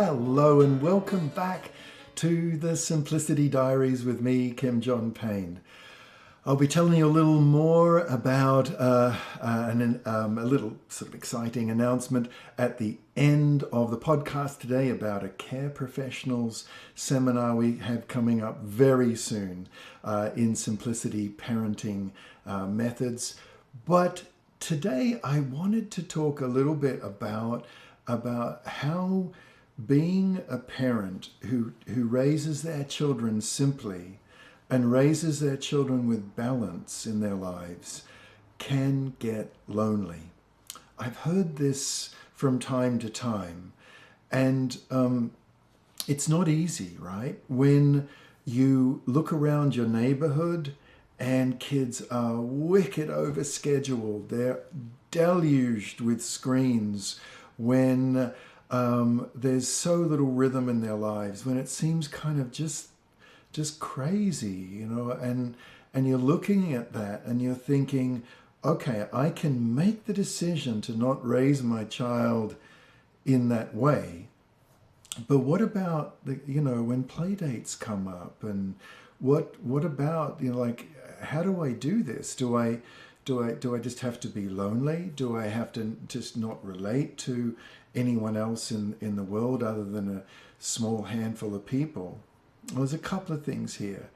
Hello and welcome back to the Simplicity Diaries with me, Kim John Payne. I'll be telling you a little more about a little sort of exciting announcement at the end of the podcast today about a care professionals seminar we have coming up very soon in simplicity parenting methods. But today I wanted to talk a little bit about how being a parent who raises their children simply and raises their children with balance in their lives can get lonely. I've heard this from time to time, and it's not easy, right? When you look around your neighborhood and kids are wicked overscheduled, they're deluged with screens, when there's so little rhythm in their lives, when it seems kind of just crazy, you know, and you're looking at that and you're thinking, okay, I can make the decision to not raise my child in that way. But what about when play dates come up, and what about, like, how do I do this? Do I just have to be lonely? Do I have to just not relate to anyone else in the world other than a small handful of people? Well, there's a couple of things here.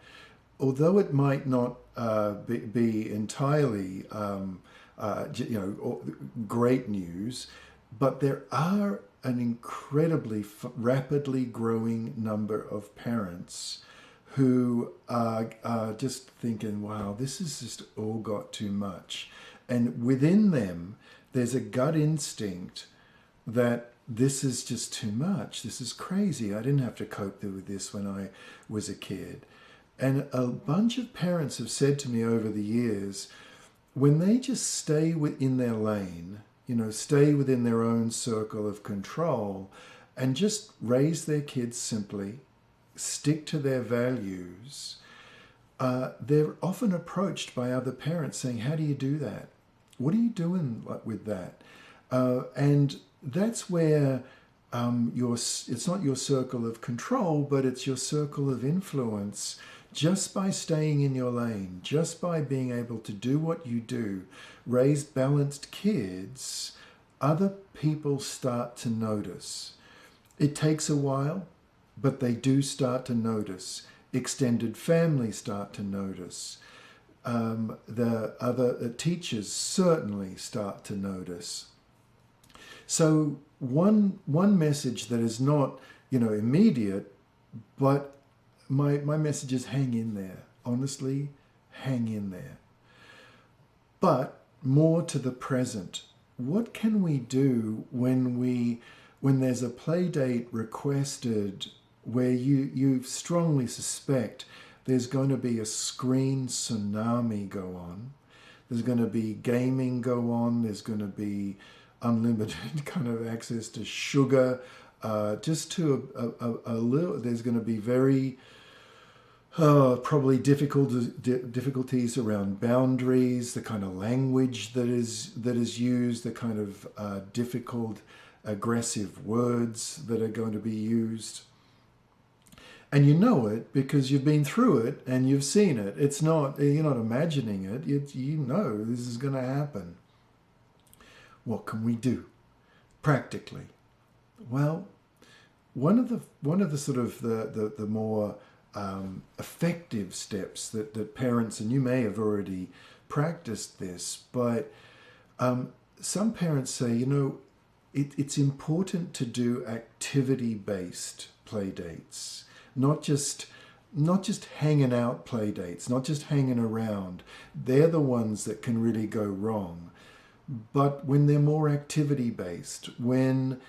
Although it might not be entirely great news, but there are an incredibly rapidly growing number of parents who are just thinking, wow, this has just all got too much. And within them, there's a gut instinct that this is just too much. This is crazy. I didn't have to cope with this when I was a kid. And a bunch of parents have said to me over the years, when they just stay within their lane, stay within their own circle of control and just raise their kids simply, stick to their values, they're often approached by other parents saying, how do you do that? What are you doing with that? And that's where it's not your circle of control, but it's your circle of influence. Just by staying in your lane, just by being able to do what you do, raise balanced kids, other people start to notice. It takes a while, but they do start to notice. Extended families start to notice. The other teachers certainly start to notice. So one message that is not, immediate, but my message is hang in there. Honestly, hang in there. But more to the present. What can we do when there's a play date requested where you strongly suspect there's going to be a screen tsunami go on? There's going to be gaming go on. There's going to be unlimited kind of access to sugar, just to a little. There's going to be very probably difficulties around boundaries, the kind of language that is used, the kind of difficult, aggressive words that are going to be used. And you know it because you've been through it and you've seen it. It's not, you're not imagining it. You know this is going to happen. What can we do practically? Well, one of the sort of the more effective steps that parents, and you may have already practiced this, but some parents say, it's important to do activity-based play dates, not just hanging out play dates, not just hanging around. They're the ones that can really go wrong. But when they're more activity-based, when,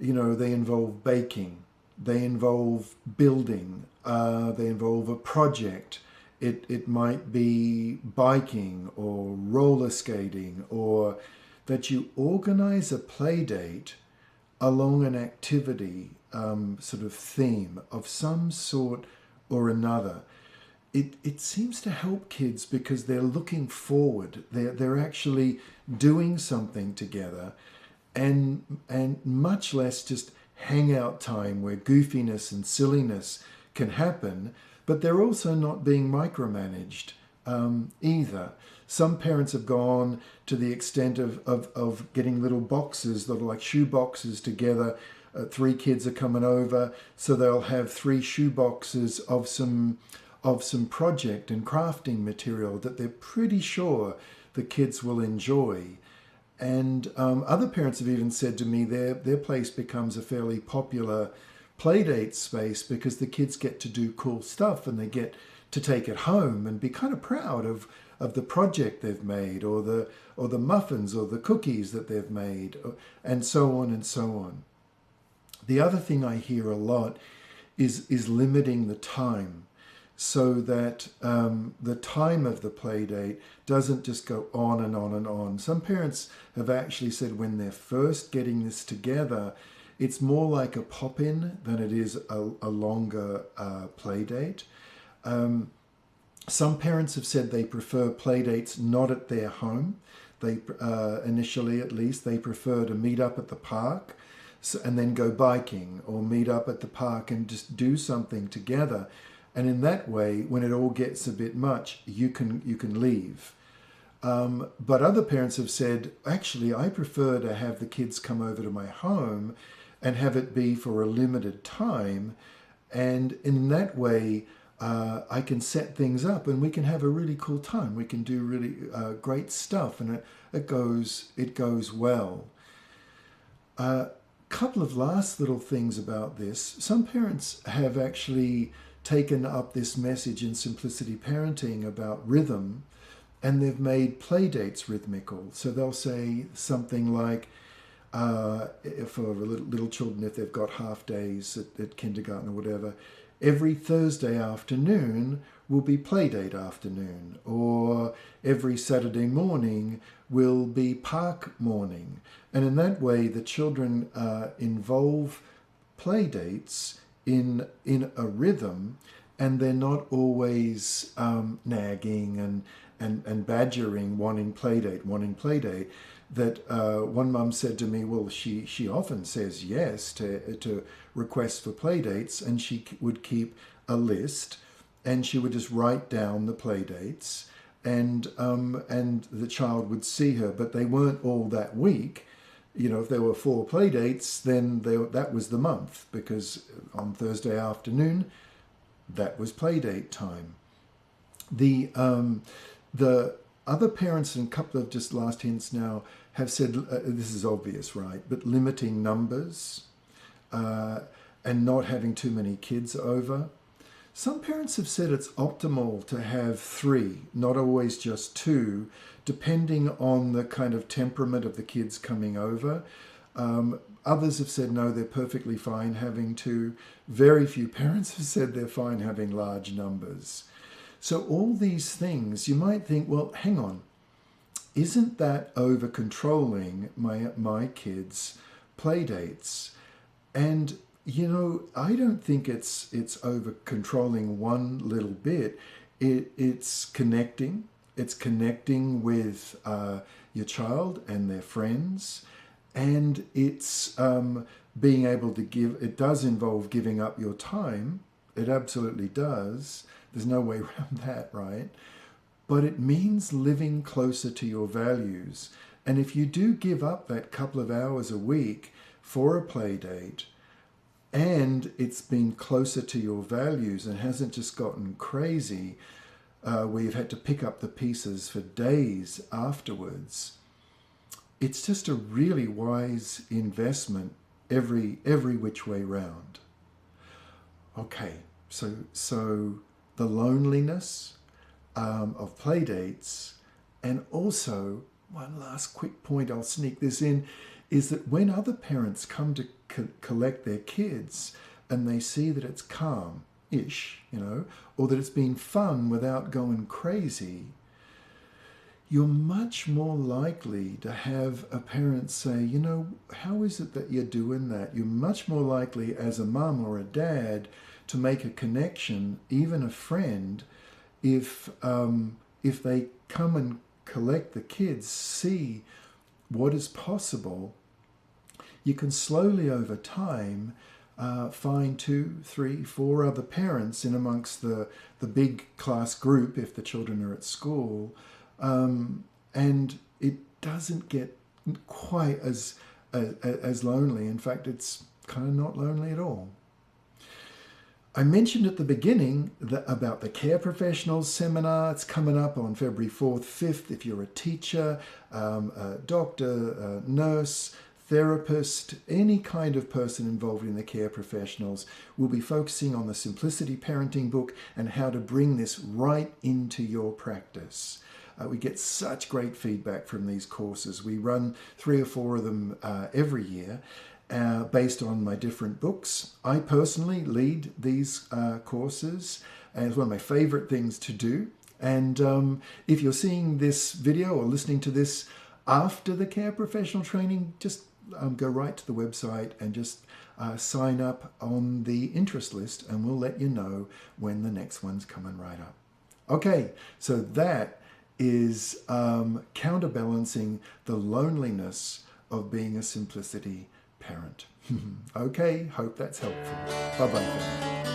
they involve baking, they involve building, they involve a project, it might be biking or roller skating, or that you organize a play date along an activity sort of theme of some sort or another. It seems to help kids because they're looking forward. They're actually doing something together, and much less just hangout time where goofiness and silliness can happen, but they're also not being micromanaged either. Some parents have gone to the extent of getting little boxes that are like shoe boxes together. 3 kids are coming over, so they'll have 3 shoe boxes of some project and crafting material that they're pretty sure the kids will enjoy. And other parents have even said to me their place becomes a fairly popular playdate space because the kids get to do cool stuff and they get to take it home and be kind of proud of the project they've made, or the muffins or the cookies that they've made, and so on and so on. The other thing I hear a lot is limiting the time, so that the time of the play date doesn't just go on and on and on. Some parents have actually said when they're first getting this together, it's more like a pop-in than it is a longer play date. Some parents have said they prefer play dates not at their home. They initially, at least, they prefer to meet up at the park and then go biking, or meet up at the park and just do something together. And in that way, when it all gets a bit much, you can leave. But other parents have said, actually, I prefer to have the kids come over to my home and have it be for a limited time. And in that way, I can set things up and we can have a really cool time. We can do really great stuff, and it goes well. Couple of last little things about this. Some parents have actually taken up this message in Simplicity Parenting about rhythm, and they've made play dates rhythmical. So they'll say something like, for little children, if they've got half days at kindergarten or whatever, every Thursday afternoon will be play date afternoon, or every Saturday morning will be park morning. And in that way, the children involve play dates in a rhythm, and they're not always nagging and badgering, wanting play date. That one mum said to me, well, she often says yes to requests for play dates, and she would keep a list, and she would just write down the play dates, and the child would see her, but they weren't all that week. You know, if there were 4 play dates, then that was the month, because on Thursday afternoon, that was play date time. The other parents, and a couple of just last hints now, have said, this is obvious, right? But limiting numbers and not having too many kids over. Some parents have said it's optimal to have 3, not always just 2, depending on the kind of temperament of the kids coming over. Others have said, no, they're perfectly fine having 2. Very few parents have said they're fine having large numbers. So all these things, you might think, well, hang on, isn't that over controlling my kids' play dates? And you know, I don't think it's over controlling one little bit. It's connecting. It's connecting with your child and their friends, and it's being able to give. It does involve giving up your time. It absolutely does. There's no way around that, right? But it means living closer to your values. And if you do give up that couple of hours a week for a play date, and it's been closer to your values and hasn't just gotten crazy, where you've had to pick up the pieces for days afterwards, it's just a really wise investment every which way round. Okay, so the loneliness of play dates, and also one last quick point, I'll sneak this in, is that when other parents come to collect their kids and they see that it's calm-ish, you know, or that it's been fun without going crazy, you're much more likely to have a parent say, you know, how is it that you're doing that? You're much more likely as a mum or a dad to make a connection, even a friend, if they come and collect the kids, see what is possible you can slowly over time find 2, 3, 4 other parents in amongst the big class group if the children are at school, and it doesn't get quite as lonely. In fact, it's kind of not lonely at all. I mentioned at the beginning about the Care Professionals Seminar. It's coming up on February 4th, 5th. If you're a teacher, a doctor, a nurse, therapist, any kind of person involved in the care professionals, we'll be focusing on the Simplicity Parenting book and how to bring this right into your practice. We get such great feedback from these courses. We run 3 or 4 of them every year. Based on my different books. I personally lead these courses, and it's one of my favorite things to do. And if you're seeing this video or listening to this after the care professional training, just go right to the website and just sign up on the interest list, and we'll let you know when the next one's coming right up. Okay, so that is counterbalancing the loneliness of being a Simplicity parent. Okay, hope that's helpful. Bye-bye.